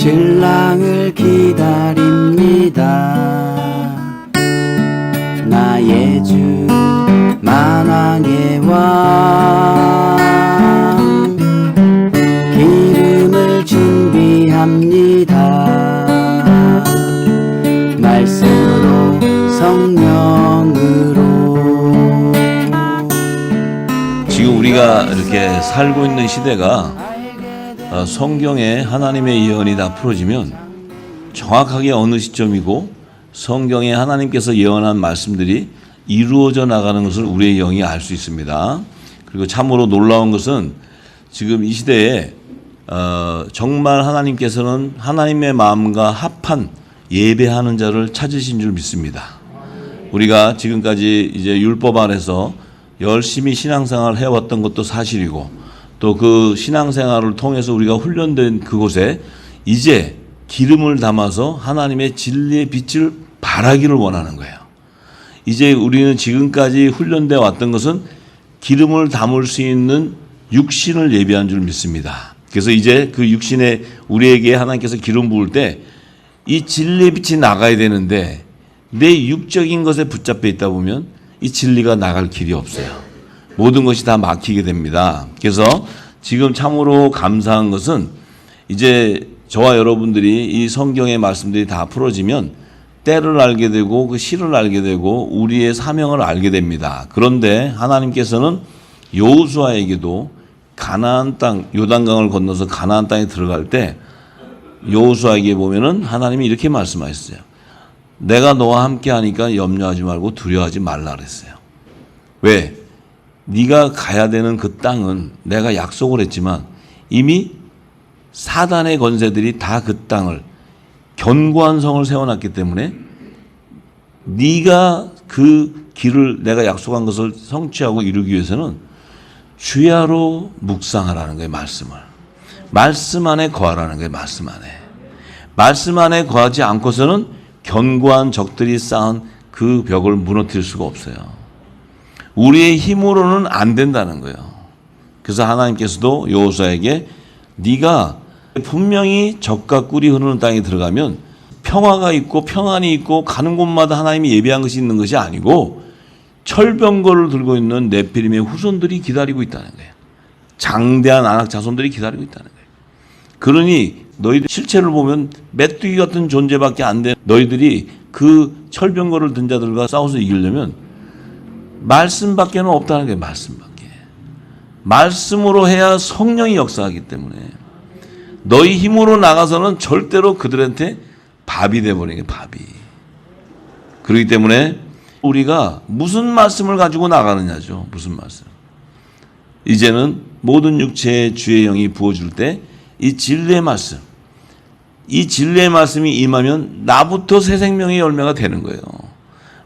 신랑을 기다립니다. 나의 주 만왕의 왕 기름을 준비합니다. 말씀으로 성령으로. 지금 우리가 이렇게 살고 있는 시대가 성경에 하나님의 예언이 다 풀어지면 정확하게 어느 시점이고 성경에 하나님께서 예언한 말씀들이 이루어져 나가는 것을 우리의 영이 알 수 있습니다. 그리고 참으로 놀라운 것은 지금 이 시대에 정말 하나님께서는 하나님의 마음과 합한 예배하는 자를 찾으신 줄 믿습니다. 우리가 지금까지 이제 율법 안에서 열심히 신앙생활을 해왔던 것도 사실이고 또 그 신앙생활을 통해서 우리가 훈련된 그곳에 이제 기름을 담아서 하나님의 진리의 빛을 발하기를 원하는 거예요. 이제 우리는 지금까지 훈련되어 왔던 것은 기름을 담을 수 있는 육신을 예비한 줄 믿습니다. 그래서 이제 그 육신에 우리에게 하나님께서 기름 부을 때 이 진리의 빛이 나가야 되는데 내 육적인 것에 붙잡혀 있다 보면 이 진리가 나갈 길이 없어요. 모든 것이 다 막히게 됩니다. 그래서 지금 참으로 감사한 것은 이제 저와 여러분들이 이 성경의 말씀들이 다 풀어지면 때를 알게 되고 그 시를 알게 되고 우리의 사명을 알게 됩니다. 그런데 하나님께서는 여호수아에게도 가나안 땅, 요단강을 건너서 가나안 땅에 들어갈 때 여호수아에게 보면은 하나님이 이렇게 말씀하셨어요. 내가 너와 함께 하니까 염려하지 말고 두려워하지 말라 그랬어요. 왜? 네가 가야 되는 그 땅은 내가 약속을 했지만 이미 사단의 권세들이 다 그 땅을 견고한 성을 세워놨기 때문에 네가 그 길을 내가 약속한 것을 성취하고 이루기 위해서는 주야로 묵상하라는 거예요. 말씀 안에 거하라는 거예요. 말씀 안에 거하지 않고서는 견고한 적들이 쌓은 그 벽을 무너뜨릴 수가 없어요. 우리의 힘으로는 안 된다는 거예요. 그래서 하나님께서도 여호수아에게 네가 분명히 적과 꿀이 흐르는 땅에 들어가면 평화가 있고 평안이 있고 가는 곳마다 하나님이 예비한 것이 있는 것이 아니고 철병거를 들고 있는 네피림의 후손들이 기다리고 있다는 거예요. 장대한 아낙 자손들이 기다리고 있다는 거예요. 그러니 너희들 실체를 보면 메뚜기 같은 존재밖에 안 된 너희들이 그 철병거를 든 자들과 싸워서 이기려면 말씀밖에는 없다는 거예요. 말씀으로 해야 성령이 역사하기 때문에 너희 힘으로 나가서는 절대로 그들한테 밥이 돼버리는 거예요. 그렇기 때문에 우리가 무슨 말씀을 가지고 나가느냐죠. 무슨 말씀. 이제는 모든 육체의 주의 영이 부어줄 때 이 진리의 말씀, 이 진리의 말씀이 임하면 나부터 새 생명의 열매가 되는 거예요.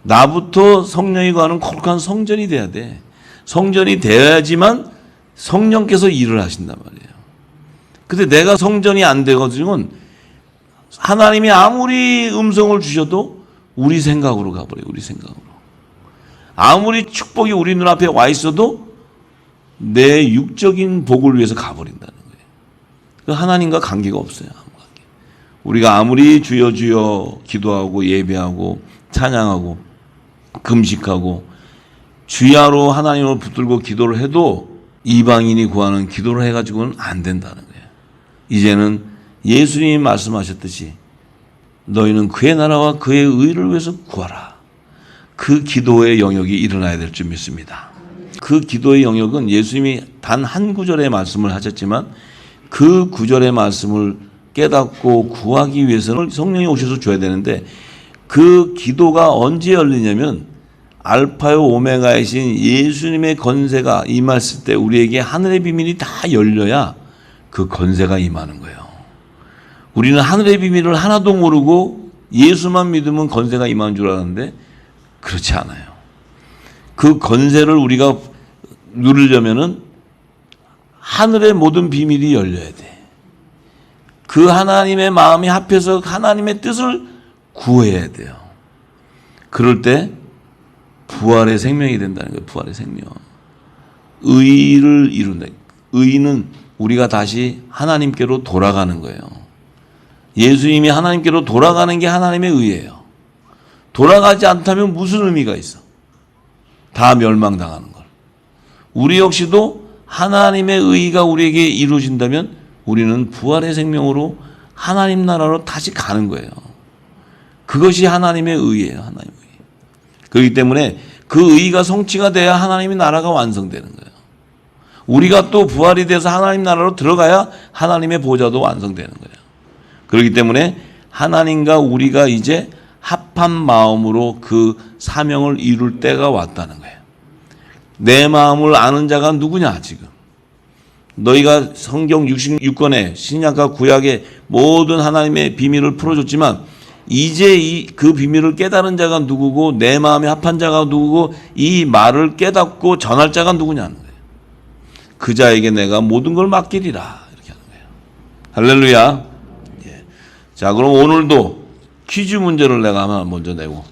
나부터 성령이 거하는 거룩한 성전이 돼야 돼. 성전이 되어야지만 성령께서 일을 하신단 말이에요. 근데 내가 성전이 안 되거든요. 하나님이 아무리 음성을 주셔도 우리 생각으로 가버려요. 우리 생각으로. 아무리 축복이 우리 눈앞에 와 있어도 내 육적인 복을 위해서 가버린다는 거예요. 하나님과 관계가 없어요. 우리가 아무리 주여 주여 기도하고 예배하고 찬양하고 금식하고 주야로 하나님을 붙들고 기도를 해도 이방인이 구하는 기도를 해가지고는 안 된다는 거예요. 이제는 예수님이 말씀하셨듯이 너희는 그의 나라와 그의 의를 위해서 구하라. 그 기도의 영역이 일어나야 될 줄 믿습니다. 그 기도의 영역은 예수님이 단 한 구절의 말씀을 하셨지만 그 구절의 말씀을 깨닫고 구하기 위해서는 성령이 오셔서 줘야 되는데 그 기도가 언제 열리냐면 알파요 오메가이신 예수님의 건세가 임했을 때 우리에게 하늘의 비밀이 다 열려야 그 건세가 임하는 거예요. 우리는 하늘의 비밀을 하나도 모르고 예수만 믿으면 건세가 임하는 줄 알았는데 그렇지 않아요. 그 건세를 우리가 누리려면은 하늘의 모든 비밀이 열려야 돼. 그 하나님의 마음이 합해서 하나님의 뜻을 구해야 돼요. 그럴 때 부활의 생명이 된다는 거예요. 부활의 생명. 의를 이룬다. 의는 우리가 다시 하나님께로 돌아가는 거예요. 예수님이 하나님께로 돌아가는 게 하나님의 의예요. 돌아가지 않다면 무슨 의미가 있어? 다 멸망당하는 걸. 우리 역시도 하나님의 의가 우리에게 이루어진다면 우리는 부활의 생명으로 하나님 나라로 다시 가는 거예요. 그것이 하나님의 의예요. 하나님의 의. 그렇기 때문에 그 의가 성취가 돼야 하나님의 나라가 완성되는 거예요. 우리가 또 부활이 돼서 하나님 나라로 들어가야 하나님의 보좌도 완성되는 거예요. 그렇기 때문에 하나님과 우리가 이제 합한 마음으로 그 사명을 이룰 때가 왔다는 거예요. 내 마음을 아는 자가 누구냐 지금. 너희가 성경 66권에 신약과 구약의 모든 하나님의 비밀을 풀어줬지만 이제 그 비밀을 깨달은 자가 누구고 내 마음에 합한 자가 누구고 이 말을 깨닫고 전할 자가 누구냐는 거예요. 그 자에게 내가 모든 걸 맡기리라 이렇게 하는 거예요. 할렐루야. 예. 자, 그럼 오늘도 퀴즈 문제를 내가 하나 먼저 내고,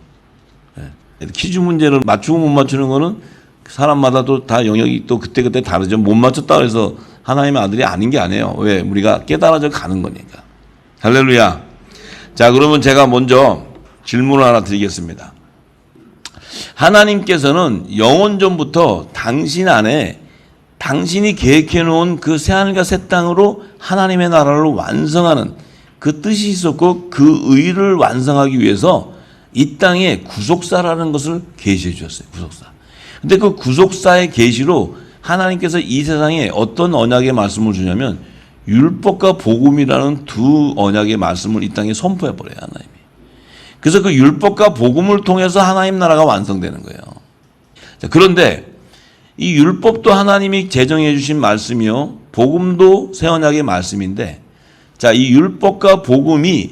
예. 퀴즈 문제를 맞추고 못 맞추는 거는 사람마다 또 다 영역이 또 그때그때 다르죠. 못 맞췄다 해서 하나님의 아들이 아닌 게 아니에요. 왜? 우리가 깨달아져 가는 거니까. 할렐루야. 자, 그러면 제가 먼저 질문을 하나 드리겠습니다. 하나님께서는 영원전부터 당신 안에 당신이 계획해 놓은 그 새하늘과 새 땅으로 하나님의 나라를 완성하는 그 뜻이 있었고 그 의를 완성하기 위해서 이 땅에 구속사라는 것을 계시해 주셨어요. 구속사. 근데 그 구속사의 계시로 하나님께서 이 세상에 어떤 언약의 말씀을 주냐면 율법과 복음이라는 두 언약의 말씀을 이 땅에 선포해 버려요. 하나님이. 그래서 그 율법과 복음을 통해서 하나님 나라가 완성되는 거예요. 자, 그런데 이 율법도 하나님이 제정해 주신 말씀이요, 복음도 새 언약의 말씀인데, 자, 이 율법과 복음이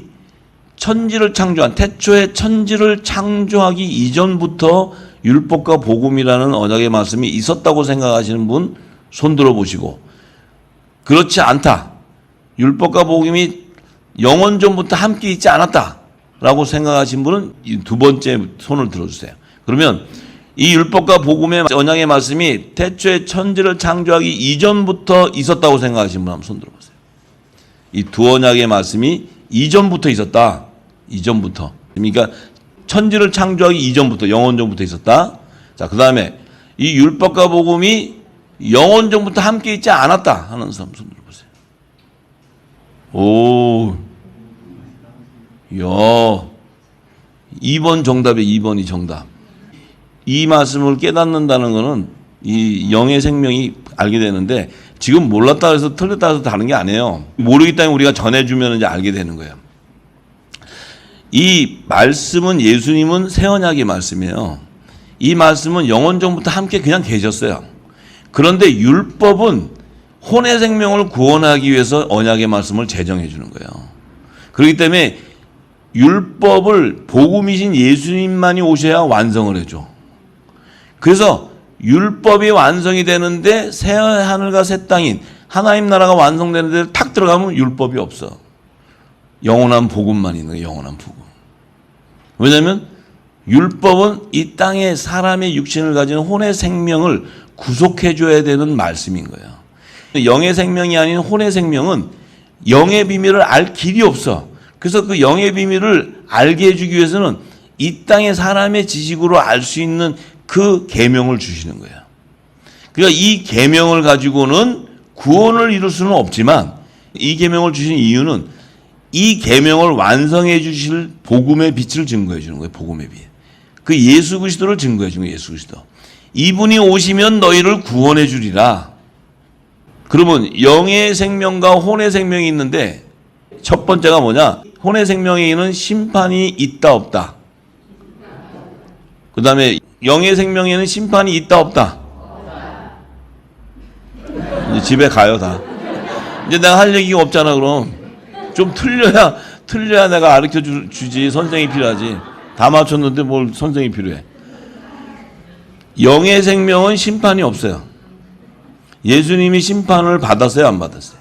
천지를 창조한, 태초에 천지를 창조하기 이전부터 율법과 복음이라는 언약의 말씀이 있었다고 생각하시는 분 손 들어보시고, 그렇지 않다, 율법과 복음이 영원전부터 함께 있지 않았다라고 생각하신 분은 이 두 번째 손을 들어주세요. 그러면 이 율법과 복음의 언약의 말씀이 태초에 천지를 창조하기 이전부터 있었다고 생각하시는 분 한번 손 들어보세요. 이 두 언약의 말씀이 이전부터 있었다. 이전부터. 그러니까 천지를 창조하기 이전부터, 영원전부터 있었다. 자, 그 다음에 이 율법과 복음이 영원전부터 함께 있지 않았다 하는 사람 손 들어보세요. 오, 야, 2번 정답이에요. 2번이 정답. 이 말씀을 깨닫는다는 것은 이 영의 생명이 알게 되는데, 지금 몰랐다 해서 틀렸다 해서 다른 게 아니에요. 모르기 때문에 우리가 전해주면 이제 알게 되는 거예요. 이 말씀은, 예수님은 새 언약의 말씀이에요. 이 말씀은 영원전부터 함께 그냥 계셨어요. 그런데 율법은 혼의 생명을 구원하기 위해서 언약의 말씀을 제정해 주는 거예요. 그렇기 때문에 율법을 복음이신 예수님만이 오셔야 완성을 해줘. 그래서 율법이 완성이 되는데 새 하늘과 새 땅인 하나님 나라가 완성되는데 탁 들어가면 율법이 없어. 영원한 복음만 있는 거예요. 영원한 복음. 왜냐하면 율법은 이 땅에 사람의 육신을 가진 혼의 생명을 구속해 줘야 되는 말씀인 거예요. 영의 생명이 아닌 혼의 생명은 영의 비밀을 알 길이 없어. 그래서 그 영의 비밀을 알게 해주기 위해서는 이 땅의 사람의 지식으로 알 수 있는 그 계명을 주시는 거예요. 그러니까 이 계명을 가지고는 구원을 이룰 수는 없지만, 이 계명을 주신 이유는 이 계명을 완성해 주실 복음의 빛을 증거해 주는 거예요. 복음의 빛. 그 예수 그리스도를 증거해 주는 거예요. 예수 그리스도. 이분이 오시면 너희를 구원해 주리라. 그러면 영의 생명과 혼의 생명이 있는데, 첫 번째가 뭐냐? 혼의 생명에는 심판이 있다 없다. 그 다음에 영의 생명에는 심판이 있다 없다. 이제 집에 가요 다. 이제 내가 할 얘기가 없잖아. 그럼 좀 틀려야 내가 가르쳐 주지. 선생이 필요하지. 다 맞췄는데 뭘 선생이 필요해. 영의 생명은 심판이 없어요. 예수님이 심판을 받았어요, 안 받았어요?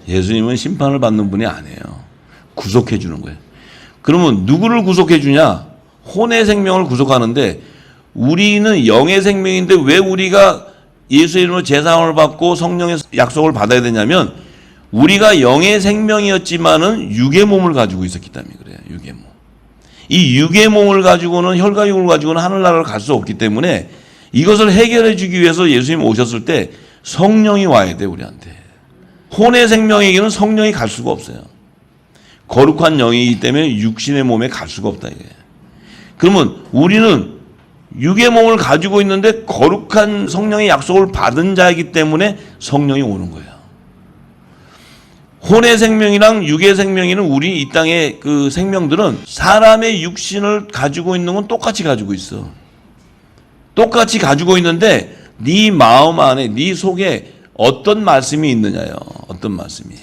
예수님은 심판을 받는 분이 아니에요. 구속해 주는 거예요. 그러면 누구를 구속해 주냐? 혼의 생명을 구속하는데, 우리는 영의 생명인데 왜 우리가 예수의 이름으로 제사함을 받고 성령의 약속을 받아야 되냐면, 우리가 영의 생명이었지만은 육의 몸을 가지고 있었기 때문에 그래요. 육의 몸. 이 육의 몸을 가지고는 혈과육을 가지고는 하늘나라를 갈 수 없기 때문에 이것을 해결해 주기 위해서 예수님 오셨을 때 성령이 와야 돼 우리한테. 혼의 생명에게는 성령이 갈 수가 없어요. 거룩한 영이기 때문에 육신의 몸에 갈 수가 없다 이게. 그러면 우리는 육의 몸을 가지고 있는데 거룩한 성령의 약속을 받은 자이기 때문에 성령이 오는 거예요. 혼의 생명이랑 육의 생명이는 우리 이 땅의 그 생명들은 사람의 육신을 가지고 있는 건 똑같이 가지고 있어. 똑같이 가지고 있는데 네 마음 안에 네 속에 어떤 말씀이 있느냐요. 어떤 말씀이.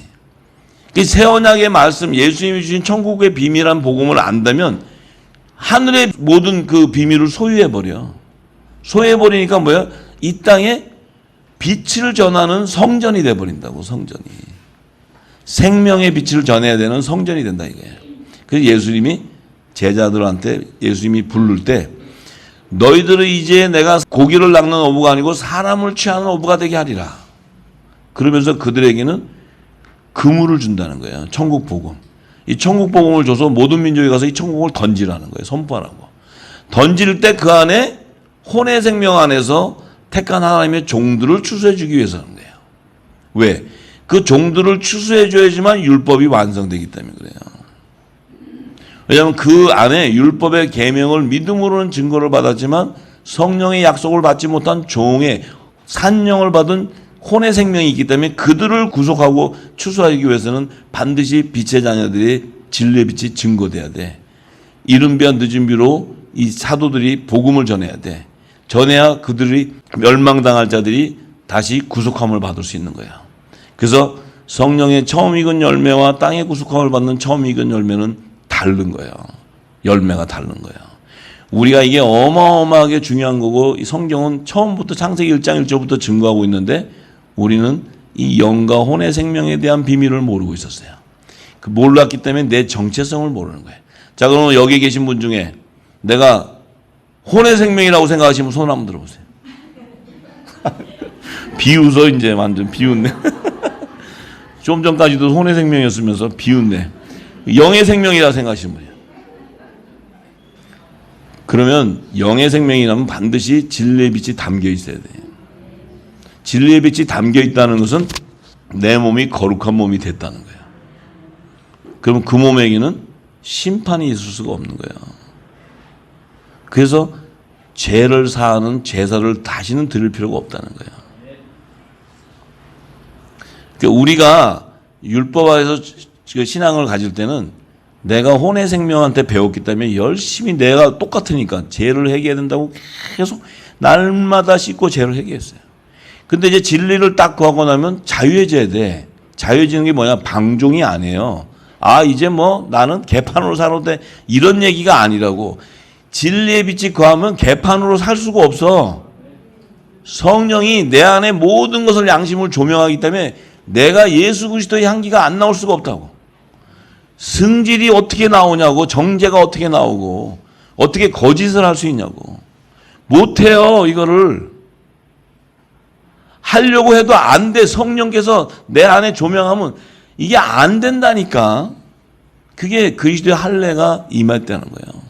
새 언약의 말씀 예수님이 주신 천국의 비밀한 복음을 안다면 하늘의 모든 그 비밀을 소유해버려. 소유해버리니까 뭐야? 이 땅에 빛을 전하는 성전이 돼버린다고. 성전이. 생명의 빛을 전해야 되는 성전이 된다 이거예요. 그래서 예수님이 제자들한테 예수님이 부를 때 너희들은 이제 내가 고기를 낚는 어부가 아니고 사람을 취하는 어부가 되게 하리라. 그러면서 그들에게는 그물을 준다는 거예요. 천국 복음. 이 천국 복음을 줘서 모든 민족에 가서 이 천국을 던지라는 거예요. 선포하라고. 던질 때 그 안에 혼의 생명 안에서 택한 하나님의 종들을 추수해 주기 위해서 하는 거예요. 왜? 그 종들을 추수해 줘야지만 율법이 완성되기 때문에 그래요. 왜냐하면 그 안에 율법의 계명을 믿음으로는 증거를 받았지만 성령의 약속을 받지 못한 종의 산령을 받은 혼의 생명이 있기 때문에 그들을 구속하고 추수하기 위해서는 반드시 빛의 자녀들이 진리의 빛이 증거돼야 돼. 이른 비와 늦은 비로 이 사도들이 복음을 전해야 돼. 전해야 그들이 멸망당할 자들이 다시 구속함을 받을 수 있는 거야. 그래서 성령의 처음 익은 열매와 땅의 구속함을 받는 처음 익은 열매는 다른 거예요. 열매가 다른 거예요. 우리가 이게 어마어마하게 중요한 거고 이 성경은 처음부터 창세기 1장 1절부터 증거하고 있는데 우리는 이 영과 혼의 생명에 대한 비밀을 모르고 있었어요. 그 몰랐기 때문에 내 정체성을 모르는 거예요. 자, 그러면 여기 계신 분 중에 내가 혼의 생명이라고 생각하시면 손 한번 들어보세요. 비웃어 이제 완전 비웃네. 좀 전까지도 혼의 생명이었으면서 비웃네. 영의 생명이라 생각하시는 분이에요. 그러면 영의 생명이라면 반드시 진리의 빛이 담겨 있어야 돼요. 진리의 빛이 담겨 있다는 것은 내 몸이 거룩한 몸이 됐다는 거예요. 그러면 그 몸에게는 심판이 있을 수가 없는 거예요. 그래서 죄를 사하는 제사를 다시는 드릴 필요가 없다는 거예요. 그러니까 우리가 율법 아래서 신앙을 가질 때는 내가 혼의 생명한테 배웠기 때문에 열심히 내가 똑같으니까 죄를 회개해야 된다고 계속 날마다 씻고 죄를 회개했어요. 근데 이제 진리를 딱 구하고 나면 자유해져야 돼. 자유해지는 게 뭐냐? 방종이 아니에요. 아, 이제 뭐 나는 개판으로 살아도 돼. 이런 얘기가 아니라고. 진리의 빛이 거하면 개판으로 살 수가 없어. 성령이 내 안에 모든 것을 양심을 조명하기 때문에 내가 예수 그리스도의 향기가 안 나올 수가 없다고. 승질이 어떻게 나오냐고. 정죄가 어떻게 나오고 어떻게 거짓을 할 수 있냐고. 못해요. 이거를 하려고 해도 안 돼. 성령께서 내 안에 조명하면 이게 안 된다니까. 그게 그리스도의 할례가 임할 때는 거예요.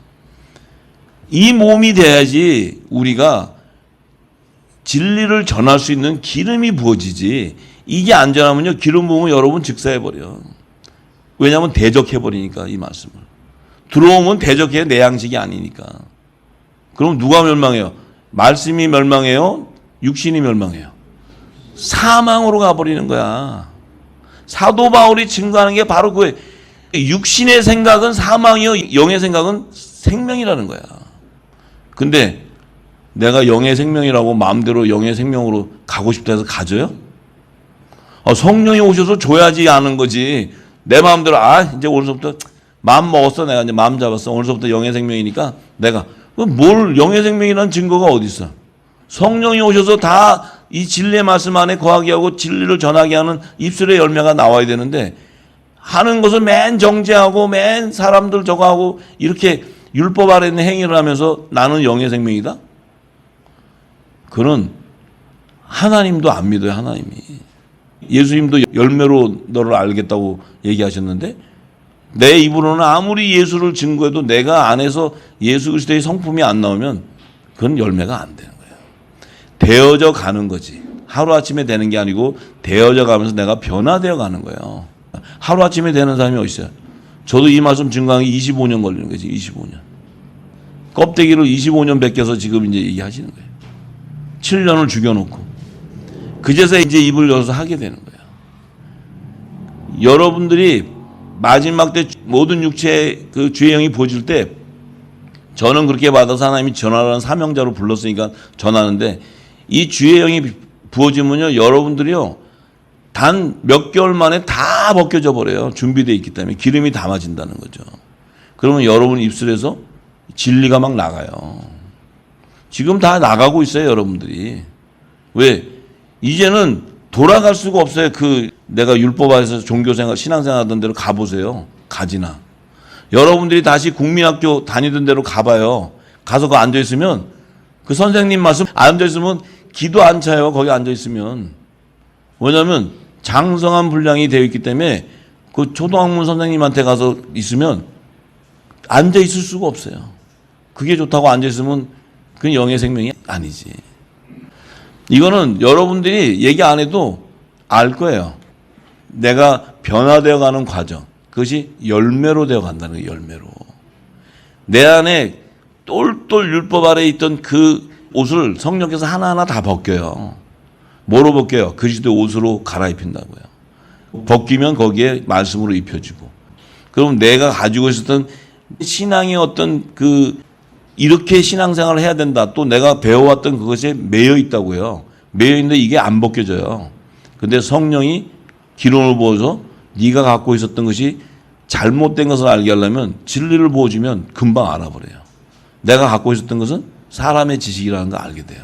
이 몸이 돼야지 우리가 진리를 전할 수 있는 기름이 부어지지. 이게 안 전하면요, 기름 부으면 여러분 즉사해버려. 왜냐하면 대적해버리니까 이 말씀을. 들어오면 대적해야 내 양식이 아니니까. 그럼 누가 멸망해요? 말씀이 멸망해요? 육신이 멸망해요? 사망으로 가버리는 거야. 사도 바울이 증거하는 게 바로 그거예요. 육신의 생각은 사망이요, 영의 생각은 생명이라는 거야. 근데 내가 영의 생명이라고 마음대로 영의 생명으로 가고 싶다 해서 가져요? 성령이 오셔서 줘야지 하는 거지. 내 마음대로 이제 오늘서부터 마음 먹었어. 내가 이제 마음 잡았어. 오늘서부터 영의 생명이니까 내가 뭘 영의 생명이라는 증거가 어디 있어? 성령이 오셔서 다 이 진리의 말씀 안에 거하게 하고 진리를 전하게 하는 입술의 열매가 나와야 되는데 하는 것을 맨 정죄하고 맨 사람들 저거 하고 이렇게 율법 아래 있는 행위를 하면서 나는 영의 생명이다? 그는 하나님도 안 믿어요. 하나님이. 예수님도 열매로 너를 알겠다고 얘기하셨는데 내 입으로는 아무리 예수를 증거해도 내가 안에서 예수 그리스도의 성품이 안 나오면 그건 열매가 안 되는 거예요. 되어져 가는 거지. 하루아침에 되는 게 아니고 되어져 가면서 내가 변화되어 가는 거예요. 하루아침에 되는 사람이 어디 있어요? 저도 이 말씀 증거하기 25년 걸리는 거지. 25년. 껍데기를 25년 벗겨서 지금 이제 얘기하시는 거예요. 7년을 죽여놓고 그제서 이제 입을 열어서 하게 되는 거예요. 여러분들이 마지막 때 모든 육체의 그 주의 영이 부어질 때 저는 그렇게 받아서 하나님이 전하라는 사명자로 불렀으니까 전하는데 이 주의 영이 부어지면요 여러분들이요 단 몇 개월 만에 다 벗겨져 버려요. 준비되어 있기 때문에 기름이 담아진다는 거죠. 그러면 여러분 입술에서 진리가 막 나가요. 지금 다 나가고 있어요 여러분들이. 왜? 이제는 돌아갈 수가 없어요. 그 내가 율법 안에서 종교생활 신앙생활 하던 대로 가보세요. 가지나. 여러분들이 다시 국민학교 다니던 대로 가봐요. 가서 그 앉아있으면 그 선생님 말씀 앉아있으면 기도 안 차요. 거기 앉아있으면. 왜냐하면 장성한 분량이 되어 있기 때문에 그 초등학문 선생님한테 가서 있으면 앉아있을 수가 없어요. 그게 좋다고 앉아있으면 그건 영의 생명이 아니지. 이거는 여러분들이 얘기 안 해도 알 거예요. 내가 변화되어 가는 과정. 그것이 열매로 되어 간다는 거예요. 열매로. 내 안에 똘똘 율법 아래에 있던 그 옷을 성령께서 하나하나 다 벗겨요. 뭐로 벗겨요? 그리스도의 옷으로 갈아입힌다고요. 벗기면 거기에 말씀으로 입혀지고. 그럼 내가 가지고 있었던 신앙의 어떤 그 이렇게 신앙생활을 해야 된다. 또 내가 배워왔던 그것에 매여 있다고요. 매여 있는데 이게 안 벗겨져요. 근데 성령이 기름을 부어서 네가 갖고 있었던 것이 잘못된 것을 알게 하려면 진리를 부어주면 금방 알아버려요. 내가 갖고 있었던 것은 사람의 지식이라는 걸 알게 돼요.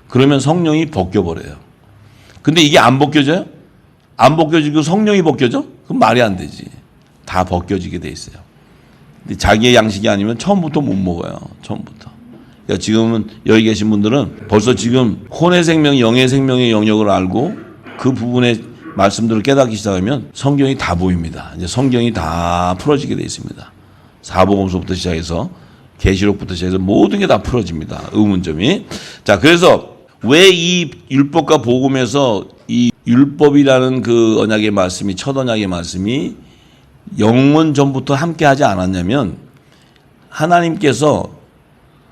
그러면 성령이 벗겨버려요. 근데 이게 안 벗겨져요? 안 벗겨지고 성령이 벗겨져? 그럼 말이 안 되지. 다 벗겨지게 돼 있어요. 근데 자기의 양식이 아니면 처음부터 못 먹어요. 처음부터. 그러니까 지금은 여기 계신 분들은 벌써 지금 혼의 생명, 영의 생명의 영역을 알고 그 부분의 말씀들을 깨닫기 시작하면 성경이 다 보입니다. 이제 성경이 다 풀어지게 돼 있습니다. 사복음서부터 시작해서 계시록부터 시작해서 모든 게 다 풀어집니다. 의문점이. 자, 그래서 왜 이 율법과 복음에서 이 율법이라는 그 언약의 말씀이 첫 언약의 말씀이 영원 전부터 함께 하지 않았냐면 하나님께서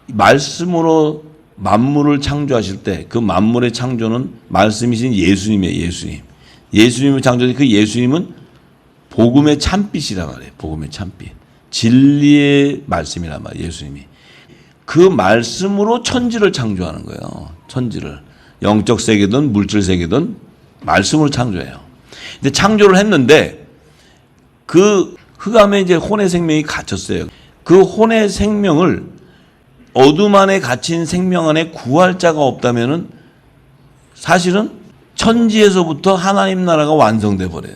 말씀으로 만물을 창조하실 때 그 만물의 창조는 말씀이신 예수님이에요. 예수님을 창조한 그 예수님은 복음의 참빛이란 말이에요. 복음의 참빛. 진리의 말씀이란 말이에요. 예수님이. 그 말씀으로 천지를 창조하는 거예요. 천지를. 영적 세계든 물질 세계든 말씀으로 창조해요. 근데 창조를 했는데 그 흑암에 이제 혼의 생명이 갇혔어요. 그 혼의 생명을 어둠 안에 갇힌 생명 안에 구할 자가 없다면은 사실은 천지에서부터 하나님 나라가 완성돼 버려요.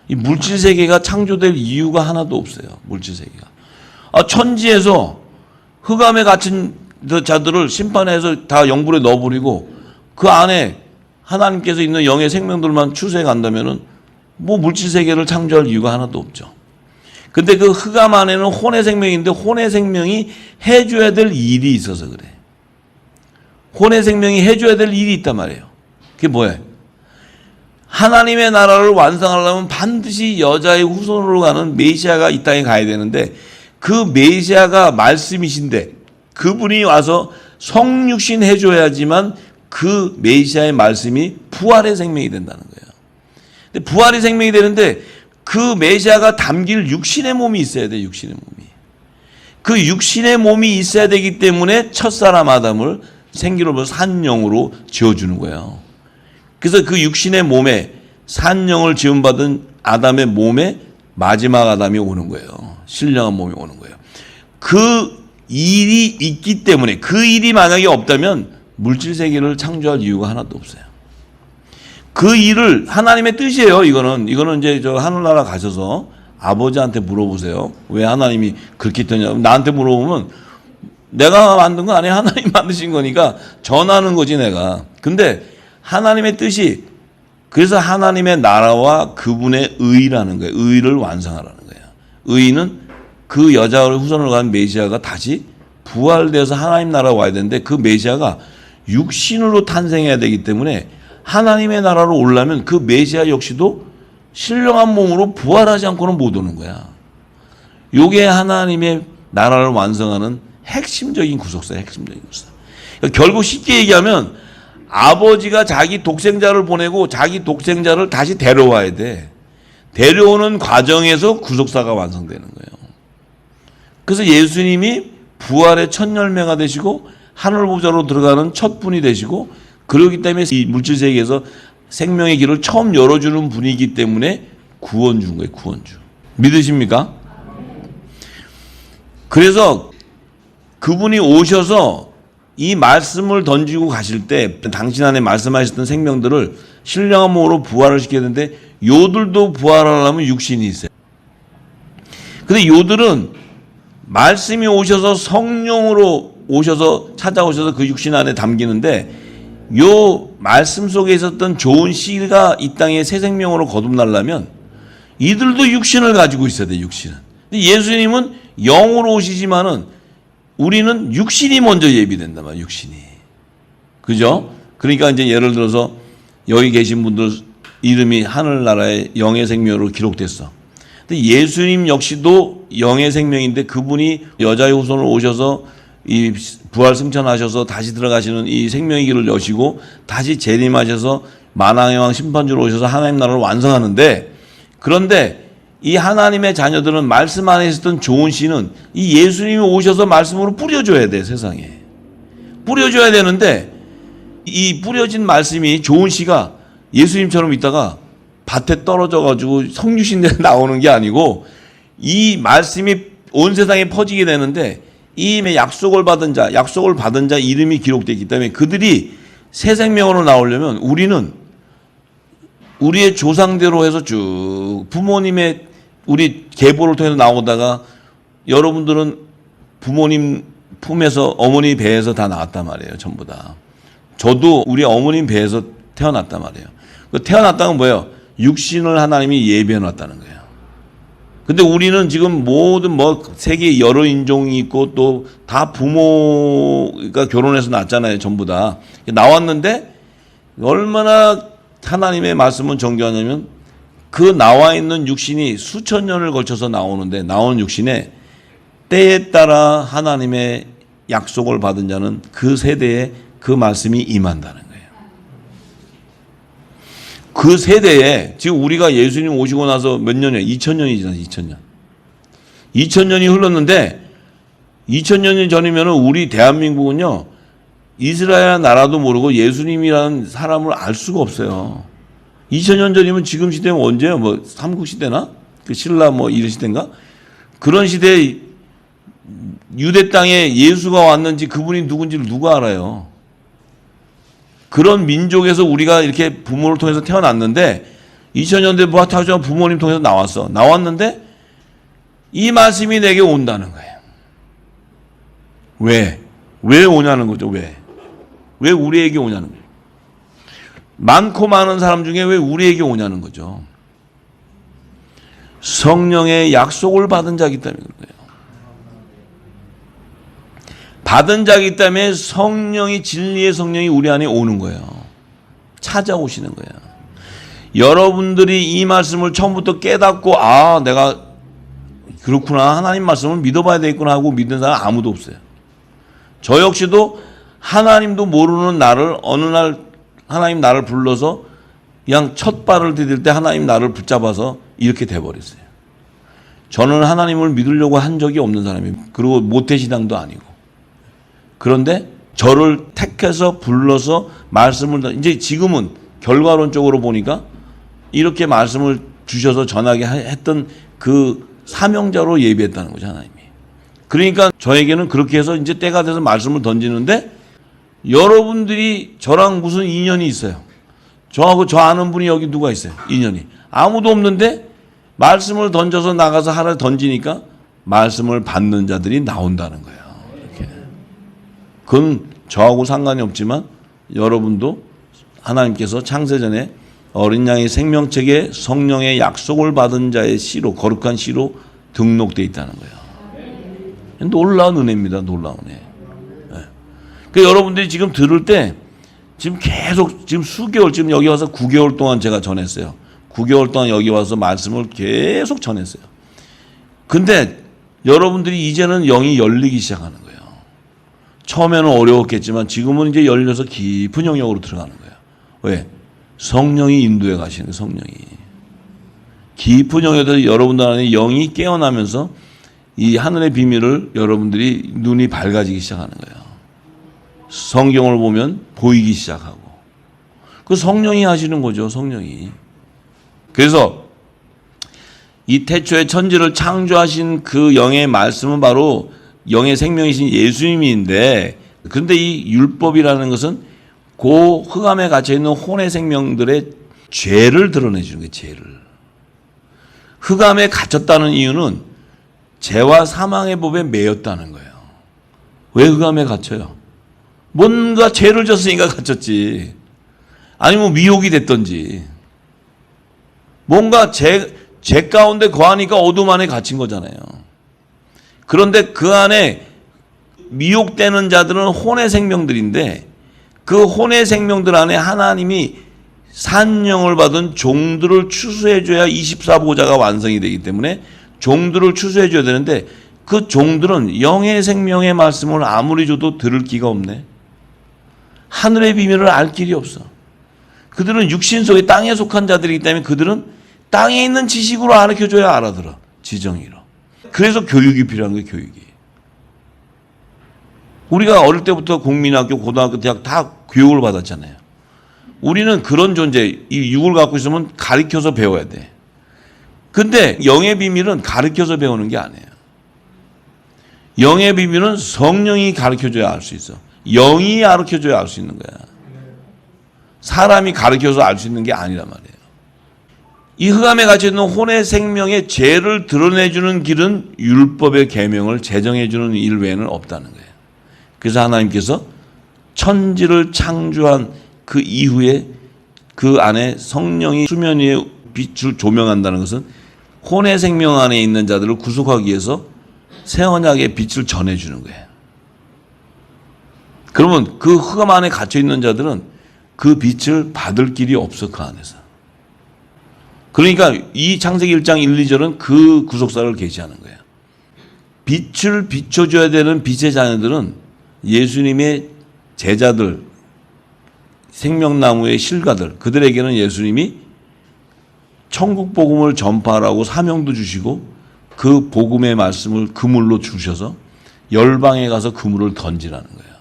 이 물질 세계가 창조될 이유가 하나도 없어요. 물질 세계가. 천지에서 흑암에 갇힌 자들을 심판해서 다 영불에 넣어버리고 그 안에 하나님께서 있는 영의 생명들만 추수해 간다면은 뭐 물질 세계를 창조할 이유가 하나도 없죠. 근데 그 흑암 안에는 혼의 생명인데 혼의 생명이 해줘야 될 일이 있어서 그래. 혼의 생명이 해줘야 될 일이 있단 말이에요. 그게 뭐예요? 하나님의 나라를 완성하려면 반드시 여자의 후손으로 가는 메시아가 이 땅에 가야 되는데 그 메시아가 말씀이신데 그분이 와서 성육신 해줘야지만 그 메시아의 말씀이 부활의 생명이 된다는 거예요. 근데 부활의 생명이 되는데 그 메시아가 담길 육신의 몸이 있어야 돼. 육신의 몸이. 그 육신의 몸이 있어야 되기 때문에 첫사람 아담을 생기로 산영으로 지어주는 거예요. 그래서 그 육신의 몸에 산영을 지음받은 아담의 몸에 마지막 아담이 오는 거예요. 신령한 몸이 오는 거예요. 그 일이 있기 때문에 그 일이 만약에 없다면 물질 세계를 창조할 이유가 하나도 없어요. 그 일을 하나님의 뜻이에요. 이거는 이제 저 하늘나라 가셔서 아버지한테 물어보세요. 왜 하나님이 그렇게 했더냐. 나한테 물어보면 내가 만든 거 아니에요. 하나님 만드신 거니까 전하는 거지 내가. 근데 하나님의 뜻이 그래서 하나님의 나라와 그분의 의라는 거예요. 의를 완성하라는 거예요. 의는 그 여자의 후손으로 간 메시아가 다시 부활돼서 하나님 나라에 와야 되는데 그 메시아가 육신으로 탄생해야 되기 때문에 하나님의 나라로 오려면 그 메시아 역시도 신령한 몸으로 부활하지 않고는 못 오는 거야. 요게 하나님의 나라를 완성하는 핵심적인 구속사예요. 핵심적인 구속사. 그러니까 결국 쉽게 얘기하면 아버지가 자기 독생자를 보내고 자기 독생자를 다시 데려와야 돼. 데려오는 과정에서 구속사가 완성되는 거예요. 그래서 예수님이 부활의 첫 열매가 되시고 하늘 보좌로 들어가는 첫 분이 되시고 그러기 때문에 이 물질 세계에서 생명의 길을 처음 열어주는 분이기 때문에 구원주인 거예요. 구원주. 믿으십니까? 그래서 그분이 오셔서 이 말씀을 던지고 가실 때 당신 안에 말씀하셨던 생명들을 신령한 몸으로 부활을 시켜야 되는데 요들도 부활하려면 육신이 있어요. 근데 요들은 말씀이 오셔서 성령으로 오셔서 찾아오셔서 그 육신 안에 담기는데 요 말씀 속에 있었던 좋은 씨가 이 땅에 새 생명으로 거듭나려면 이들도 육신을 가지고 있어야 돼. 육신은. 근데 예수님은 영으로 오시지만은 우리는 육신이 먼저 예비된단 말이에요. 육신이. 그죠? 그러니까 이제 예를 들어서 여기 계신 분들 이름이 하늘나라의 영의 생명으로 기록됐어. 근데 예수님 역시도 영의 생명인데 그분이 여자의 후손으로 오셔서 이 부활 승천하셔서 다시 들어가시는 이 생명의 길을 여시고 다시 재림하셔서 만왕의 왕 심판주로 오셔서 하나님 나라를 완성하는데 그런데 이 하나님의 자녀들은 말씀 안에 있었던 좋은 씨는 이 예수님이 오셔서 말씀으로 뿌려줘야 돼. 세상에. 뿌려줘야 되는데 이 뿌려진 말씀이 좋은 씨가 예수님처럼 있다가 밭에 떨어져가지고 성육신에 나오는 게 아니고 이 말씀이 온 세상에 퍼지게 되는데 이 약속을 받은 자 이름이 기록되어 있기 때문에 그들이 새 생명으로 나오려면 우리는 우리의 조상대로 해서 쭉 부모님의 우리 계보를 통해서 나오다가 여러분들은 부모님 품에서 어머니 배에서 다 나왔단 말이에요. 전부 다. 저도 우리 어머님 배에서 태어났단 말이에요. 태어났다는 건 뭐예요? 육신을 하나님이 예비해 놨다는 거예요. 근데 우리는 지금 모든 세계 여러 인종이 있고 또 다 부모가 결혼해서 낳았잖아요. 전부 다. 나왔는데 얼마나 하나님의 말씀은 정교하냐면 그 나와 있는 육신이 수천 년을 걸쳐서 나오는데 나온 육신에 때에 따라 하나님의 약속을 받은 자는 그 세대에 그 말씀이 임한다는 거예요. 그 세대에 지금 우리가 예수님 오시고 나서 몇 년이에요? 2000년이 지났어요. 2000년. 2000년이 흘렀는데 2000년 전이면 우리 대한민국은요. 이스라엘 나라도 모르고 예수님이라는 사람을 알 수가 없어요. 2000년 전이면 지금 시대는 언제예요? 삼국시대나? 그 신라 이런 시대인가? 그런 시대에 유대 땅에 예수가 왔는지 그분이 누군지를 누가 알아요? 그런 민족에서 우리가 이렇게 부모를 통해서 태어났는데 2000년대 부모님 통해서 나왔는데 이 말씀이 내게 온다는 거예요. 왜 오냐는 거죠. 왜 우리에게 오냐는 거예요. 많고 많은 사람 중에 왜 우리에게 오냐는 거죠. 성령의 약속을 받은 자이기 때문에 그런 거예요. 받은 자이기 때문에 진리의 성령이 우리 안에 오는 거예요. 찾아오시는 거예요. 여러분들이 이 말씀을 처음부터 깨닫고 내가 그렇구나 하나님 말씀을 믿어봐야 되겠구나 하고 믿는 사람 아무도 없어요. 저 역시도 하나님도 모르는 나를 어느 날 하나님 나를 불러서 그냥 첫 발을 디딜 때 하나님 나를 붙잡아서 이렇게 돼버렸어요. 저는 하나님을 믿으려고 한 적이 없는 사람이에요. 그리고 모태신앙도 아니고. 그런데 저를 택해서 불러서 말씀을 이제 지금은 결과론적으로 보니까 이렇게 말씀을 주셔서 전하게 했던 그 사명자로 예비했다는 거죠. 하나님이. 그러니까 저에게는 그렇게 해서 이제 때가 돼서 말씀을 던지는데 여러분들이 저랑 무슨 인연이 있어요? 저하고 저 아는 분이 여기 누가 있어요? 인연이. 아무도 없는데 말씀을 던져서 나가서 하나 던지니까 말씀을 받는 자들이 나온다는 거예요. 이렇게. 그건 저하고 상관이 없지만 여러분도 하나님께서 창세전에 어린 양의 생명책에 성령의 약속을 받은 자의 씨로, 거룩한 씨로 등록되어 있다는 거예요. 놀라운 은혜입니다. 놀라운 은혜. 그러니까 여러분들이 지금 들을 때 지금 계속 지금 수개월, 지금 여기 와서 9개월 동안 제가 전했어요. 9개월 동안 여기 와서 말씀을 계속 전했어요. 근데 여러분들이 이제는 영이 열리기 시작하는 거예요. 처음에는 어려웠겠지만 지금은 이제 열려서 깊은 영역으로 들어가는 거예요. 왜? 성령이 인도해 가시는 거예요. 성령이. 깊은 영역에서 여러분들 안에 영이 깨어나면서 이 하늘의 비밀을 여러분들이 눈이 밝아지기 시작하는 거예요. 성경을 보면 보이기 시작하고. 그 성령이 하시는 거죠. 성령이. 그래서 이 태초에 천지를 창조하신 그 영의 말씀은 바로 영의 생명이신 예수님인데, 그런데 이 율법이라는 것은 그 흑암에 갇혀있는 혼의 생명들의 죄를 드러내주는 거예요. 죄를. 흑암에 갇혔다는 이유는 죄와 사망의 법에 매였다는 거예요. 왜 흑암에 갇혀요? 뭔가 죄를 졌으니까 갇혔지. 아니면 미혹이 됐던지. 뭔가 죄 가운데 거하니까 어둠 안에 갇힌 거잖아요. 그런데 그 안에 미혹되는 자들은 혼의 생명들인데, 그 혼의 생명들 안에 하나님이 산령을 받은 종들을 추수해줘야 24보좌가 완성이 되기 때문에 종들을 추수해줘야 되는데, 그 종들은 영의 생명의 말씀을 아무리 줘도 들을 기가 없네. 하늘의 비밀을 알 길이 없어. 그들은 육신 속에 땅에 속한 자들이기 때문에 그들은 땅에 있는 지식으로 가르쳐줘야 알아들어. 지정의로. 그래서 교육이 필요한 거예요. 교육이. 우리가 어릴 때부터 국민학교, 고등학교, 대학 다 교육을 받았잖아요. 우리는 그런 존재, 이 육을 갖고 있으면 가르쳐서 배워야 돼. 근데 영의 비밀은 가르쳐서 배우는 게 아니에요. 영의 비밀은 성령이 가르쳐줘야 알 수 있어. 영이 가르쳐줘야 알 수 있는 거야. 사람이 가르쳐서 알 수 있는 게 아니란 말이에요. 이 흑암에 갇혀있는 혼의 생명의 죄를 드러내주는 길은 율법의 계명을 제정해주는 일 외에는 없다는 거예요. 그래서 하나님께서 천지를 창조한 그 이후에 그 안에 성령이 수면 위에 빛을 조명한다는 것은 혼의 생명 안에 있는 자들을 구속하기 위해서 새 언약의 빛을 전해주는 거예요. 그러면 그 흑암 안에 갇혀있는 자들은 그 빛을 받을 길이 없어. 그 안에서. 그러니까 이 창세기 1장 1, 2절은 그 구속사를 계시하는 거예요. 빛을 비춰줘야 되는 빛의 자녀들은 예수님의 제자들, 생명나무의 실가들, 그들에게는 예수님이 천국 복음을 전파하라고 사명도 주시고 그 복음의 말씀을 그물로 주셔서 열방에 가서 그물을 던지라는 거예요.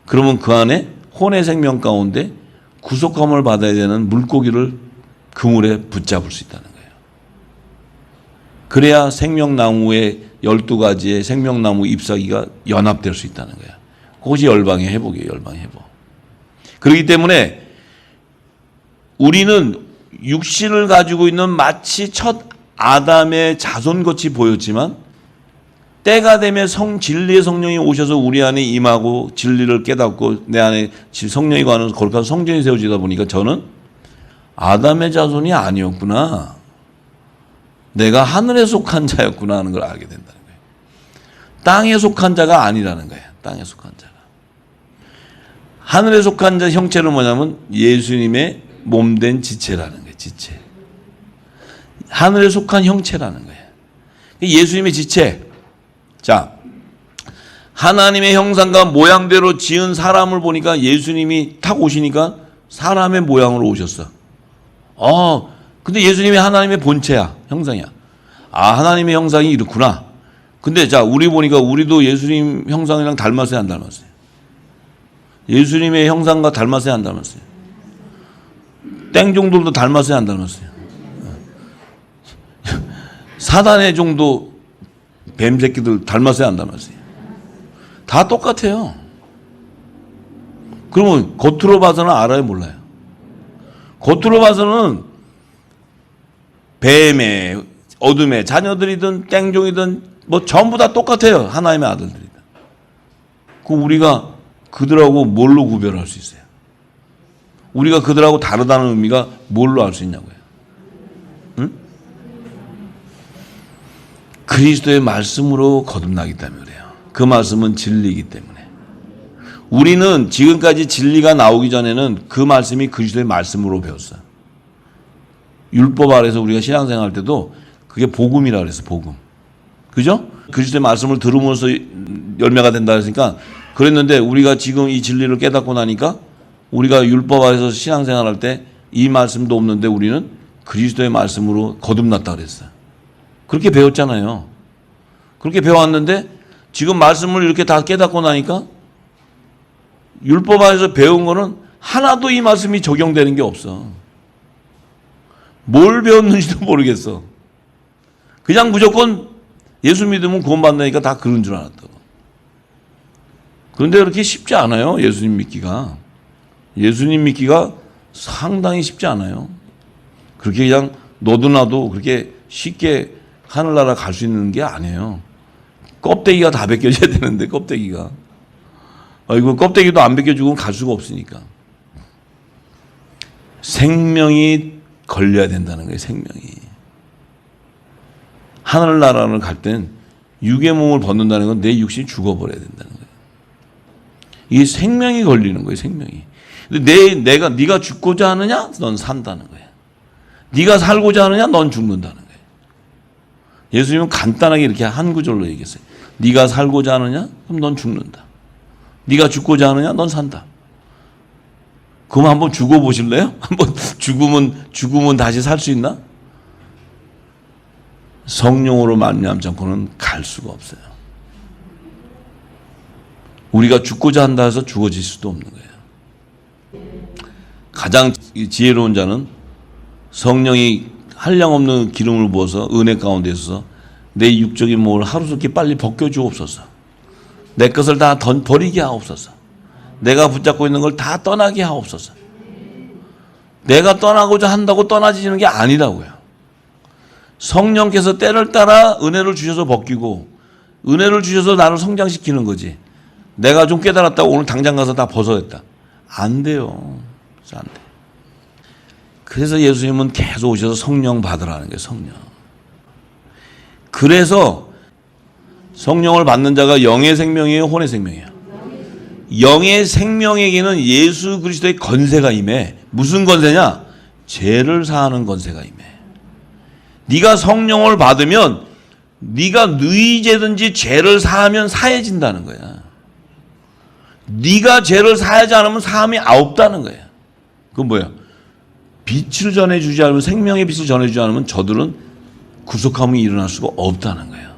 그러면 그 안에 혼의 생명 가운데 구속함을 받아야 되는 물고기를 그물에 붙잡을 수 있다는 거예요. 그래야 생명나무의 12가지의 생명나무 잎사귀가 연합될 수 있다는 거예요. 그것이 열방의 회복이에요. 열방의 회복. 그렇기 때문에 우리는 육신을 가지고 있는 마치 첫 아담의 자손같이 보였지만 때가 되면 진리의 성령이 오셔서 우리 안에 임하고 진리를 깨닫고 내 안에 성령이 관한 거룩한 성전이 세워지다 보니까 저는 아담의 자손이 아니었구나. 내가 하늘에 속한 자였구나 하는 걸 알게 된다는 거예요. 땅에 속한 자가 아니라는 거예요. 땅에 속한 자가. 하늘에 속한 자 형체는 뭐냐면 예수님의 몸된 지체라는 거예요. 지체. 하늘에 속한 형체라는 거예요. 예수님의 지체. 자, 하나님의 형상과 모양대로 지은 사람을 보니까 예수님이 탁 오시니까 사람의 모양으로 오셨어. 근데 예수님이 하나님의 본체야. 형상이야. 하나님의 형상이 이렇구나. 근데 자, 우리 보니까 우리도 예수님 형상이랑 닮았어요, 안 닮았어요? 예수님의 형상과 닮았어요, 안 닮았어요? 땡종들도 닮았어요, 안 닮았어요? 사단의 종도 뱀 새끼들 닮았어요, 안 닮았어요? 다 똑같아요. 그러면 겉으로 봐서는 알아요, 몰라요? 겉으로 봐서는 뱀의 어둠의 자녀들이든 땡종이든 뭐 전부 다 똑같아요. 하나님의 아들들이다. 우리가 그들하고 뭘로 구별할 수 있어요? 우리가 그들하고 다르다는 의미가 뭘로 알 수 있냐고요. 응? 그리스도의 말씀으로 거듭나기 때문에 그래요. 그 말씀은 진리이기 때문에. 우리는 지금까지 진리가 나오기 전에는 그 말씀이 그리스도의 말씀으로 배웠어요. 율법 아래서 우리가 신앙생활 할 때도 그게 복음이라 그랬어, 복음. 그죠? 그리스도의 말씀을 들음으로써 열매가 된다 했으니까 그랬는데 우리가 지금 이 진리를 깨닫고 나니까 우리가 율법 아래서 신앙생활 할 때 이 말씀도 없는데 우리는 그리스도의 말씀으로 거듭났다 그랬어요. 그렇게 배웠잖아요. 그렇게 배웠는데 지금 말씀을 이렇게 다 깨닫고 나니까 율법 안에서 배운 거는 하나도 이 말씀이 적용되는 게 없어. 뭘 배웠는지도 모르겠어. 그냥 무조건 예수 믿으면 구원받으니까 다 그런 줄 알았다고. 그런데 그렇게 쉽지 않아요. 예수님 믿기가. 예수님 믿기가 상당히 쉽지 않아요. 그렇게 그냥 너도 나도 그렇게 쉽게 하늘나라 갈 수 있는 게 아니에요. 껍데기가 다 벗겨져야 되는데 껍데기가. 이거 껍데기도 안 벗겨주고 갈 수가 없으니까. 생명이 걸려야 된다는 거예요. 생명이. 하늘나라를 갈 땐 육의 몸을 벗는다는 건 내 육신이 죽어버려야 된다는 거예요. 이게 생명이 걸리는 거예요. 생명이. 근데 네가 죽고자 하느냐? 넌 산다는 거예요. 네가 살고자 하느냐? 넌 죽는다는 거예요. 예수님은 간단하게 이렇게 한 구절로 얘기했어요. 네가 살고자 하느냐? 그럼 넌 죽는다. 네가 죽고자 하느냐? 넌 산다. 그럼 한번 죽어보실래요? 한번 죽으면 다시 살 수 있나? 성령으로 말미암지 않고는 갈 수가 없어요. 우리가 죽고자 한다 해서 죽어질 수도 없는 거예요. 가장 지혜로운 자는 성령이 한량없는 기름을 부어서 은혜 가운데 있어서 내 육적인 몸을 하루속히 빨리 벗겨주옵소서. 내 것을 다 버리게 하옵소서. 내가 붙잡고 있는 걸 다 떠나게 하옵소서. 내가 떠나고자 한다고 떠나지는 게 아니라고요. 성령께서 때를 따라 은혜를 주셔서 벗기고 은혜를 주셔서 나를 성장시키는 거지. 내가 좀 깨달았다고 오늘 당장 가서 다 벗어냈다. 안 돼요. 안 돼. 그래서 예수님은 계속 오셔서 성령 받으라는 거예요. 성령. 그래서 성령을 받는 자가 영의 생명이에요? 혼의 생명이에요? 영의 생명에게는 예수 그리스도의 권세가 임해. 무슨 권세냐? 죄를 사하는 권세가 임해. 네가 성령을 받으면 네가 누이 죄든지 죄를 사하면 사해진다는 거야. 네가 죄를 사하지 않으면 사함이 없다는 거야. 그건 뭐야? 빛을 전해주지 않으면, 생명의 빛을 전해주지 않으면 저들은 구속함이 일어날 수가 없다는 거예요.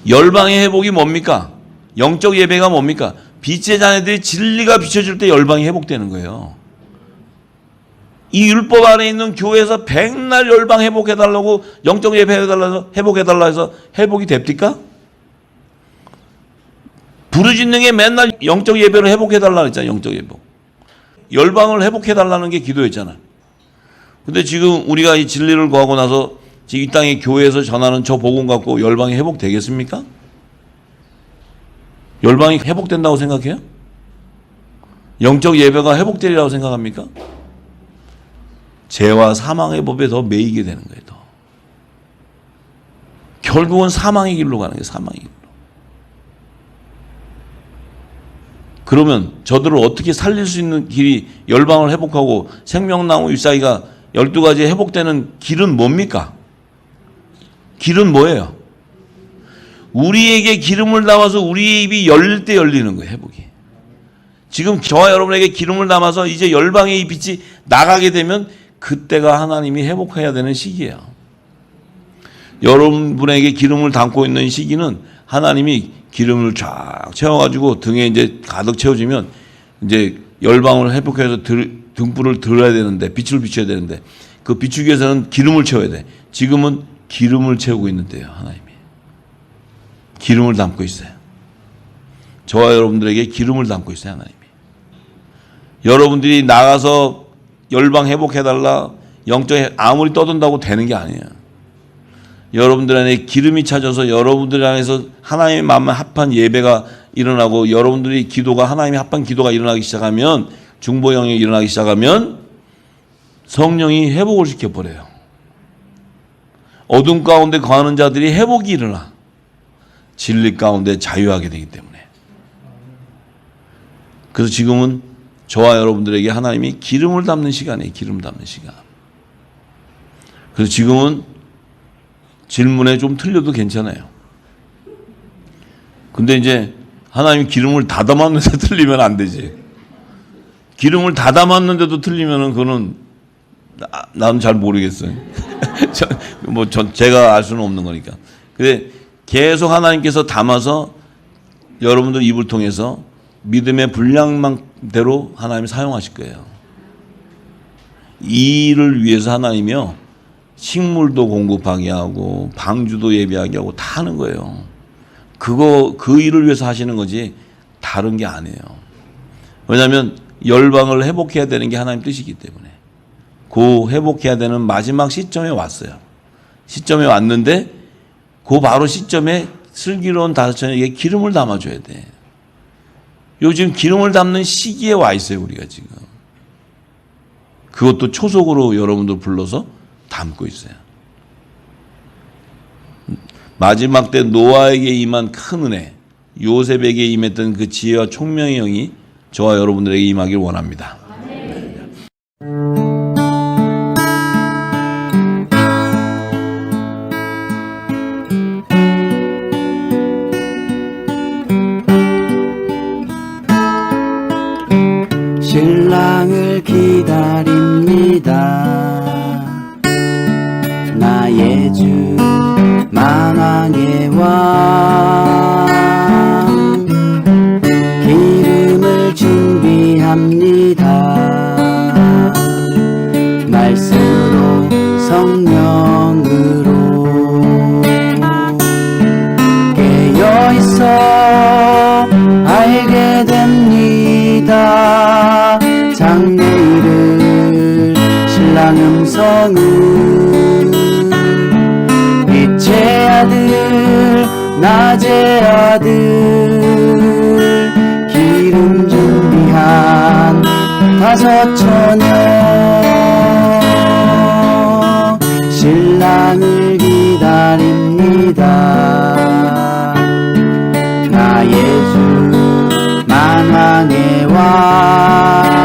열방의 회복이 뭡니까? 영적 예배가 뭡니까? 빛의 자녀들이 진리가 비춰질 때 열방이 회복되는 거예요. 이 율법 안에 있는 교회에서 백날 열방 회복해달라고, 영적 예배 회복해달라 해서 회복이 됩니까? 부르짖는 맨날 영적 예배를 회복해달라 했잖아요. 영적 예배. 열방을 회복해달라는 게 기도였잖아요. 근데 지금 우리가 이 진리를 구하고 나서 지금 이 땅의 교회에서 전하는 저 복음 갖고 열방이 회복되겠습니까? 열방이 회복된다고 생각해요? 영적 예배가 회복되리라고 생각합니까? 죄와 사망의 법에 더 매이게 되는 거예요. 더. 결국은 사망의 길로 가는 거예요. 사망의 길로. 그러면 저들을 어떻게 살릴 수 있는 길이, 열방을 회복하고 생명나무 잎사귀가 12가지 회복되는 길은 뭡니까? 길은 뭐예요? 우리에게 기름을 담아서 우리의 입이 열릴 때 열리는 거예요. 회복이. 지금 저와 여러분에게 기름을 담아서 이제 열방의 이 빛이 나가게 되면 그때가 하나님이 회복해야 되는 시기예요. 여러분에게 기름을 담고 있는 시기는 하나님이 기름을 쫙 채워가지고 등에 이제 가득 채워지면 이제 열방을 회복해서 등불을 들어야 되는데, 빛을 비춰야 되는데, 그 비추기 위해서는 기름을 채워야 돼. 지금은 기름을 채우고 있는데요. 하나님이 기름을 담고 있어요. 저와 여러분들에게 기름을 담고 있어요. 하나님이. 여러분들이 나가서 열방 회복해달라, 영적 아무리 떠든다고 되는 게 아니에요. 여러분들 안에 기름이 차져서 여러분들 안에서 하나님의 마음에 합한 예배가 일어나고 여러분들이 기도가 하나님의 합한 기도가 일어나기 시작하면, 중보 영역이 일어나기 시작하면 성령이 회복을 시켜버려요. 어둠 가운데 거하는 자들이 회복이 일어나 진리 가운데 자유하게 되기 때문에. 그래서 지금은 저와 여러분들에게 하나님이 기름을 담는 시간이에요. 기름 담는 시간. 그래서 지금은 질문에 좀 틀려도 괜찮아요. 근데 이제 하나님이 기름을 다 담았는데 틀리면 안 되지. 기름을 다 담았는데도 틀리면은 그거는 나는 잘 모르겠어요. 제가 알 수는 없는 거니까. 근데 계속 하나님께서 담아서 여러분들 입을 통해서 믿음의 분량만대로 하나님이 사용하실 거예요. 이 일을 위해서 하나님이요, 식물도 공급하게 하고 방주도 예비하게 하고 다 하는 거예요. 그 일을 위해서 하시는 거지 다른 게 아니에요. 왜냐하면 열방을 회복해야 되는 게 하나님 뜻이기 때문에. 그 회복해야 되는 마지막 시점에 왔어요. 시점에 왔는데 그 바로 시점에 슬기로운 다섯천에게 기름을 담아줘야 돼. 요즘 기름을 담는 시기에 와 있어요, 우리가 지금. 그것도 초속으로 여러분들 불러서 담고 있어요. 마지막 때 노아에게 임한 큰 은혜, 요셉에게 임했던 그 지혜와 총명의 영이 저와 여러분들에게 임하길 원합니다. 신랑을 기다립니다. 나의 주 만왕의 왕, 기름을 준비합니다. 말씀으로 성령으로 깨어있어 알게 됩니다. 장래일을 신랑 음성은 빛의 아들 낮의 아들 기름 준비한 다섯 처녀 신랑을 기다립니다. 나의 주 만왕의 왕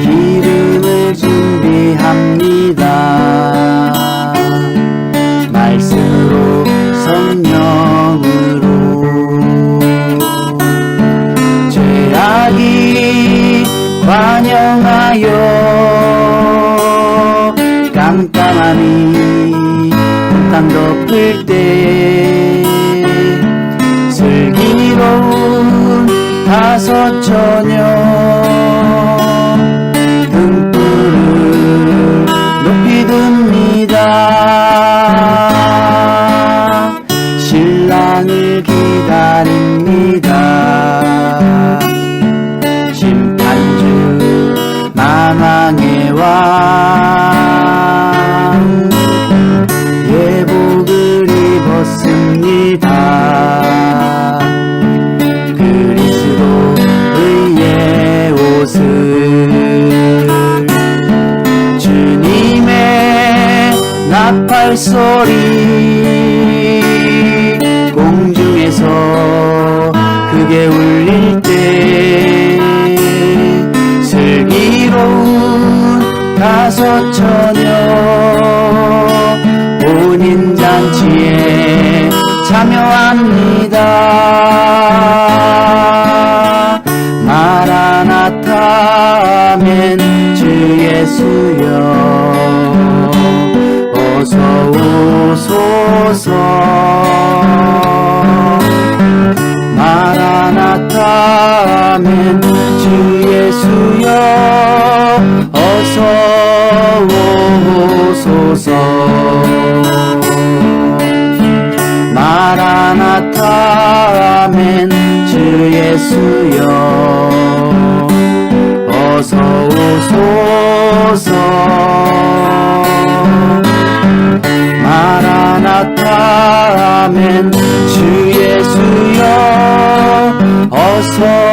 기름을 준비합니다. 말씀으로 성령으로 죄악이 관영하여 깜깜함이 땅 덮을 때 슬기로운 다섯 처녀 등불을 높이 듭니다. 신랑을 기다립니다. 심판주 만왕의 왕 예복을 입었습니다. 그리스도의 옷을 주님의 나팔 소리 공중에서 크게 울릴 때 슬기로운 다섯 처녀 혼인 잔치에 참여합니다. 마라나타 아멘 주 예수여 어서 오소서. 마라나타 아멘 주 예수여 어서 오소서. 마라나타 아멘 주 예수여 어서 오소서. 마라나타 아멘 주 예수여 어서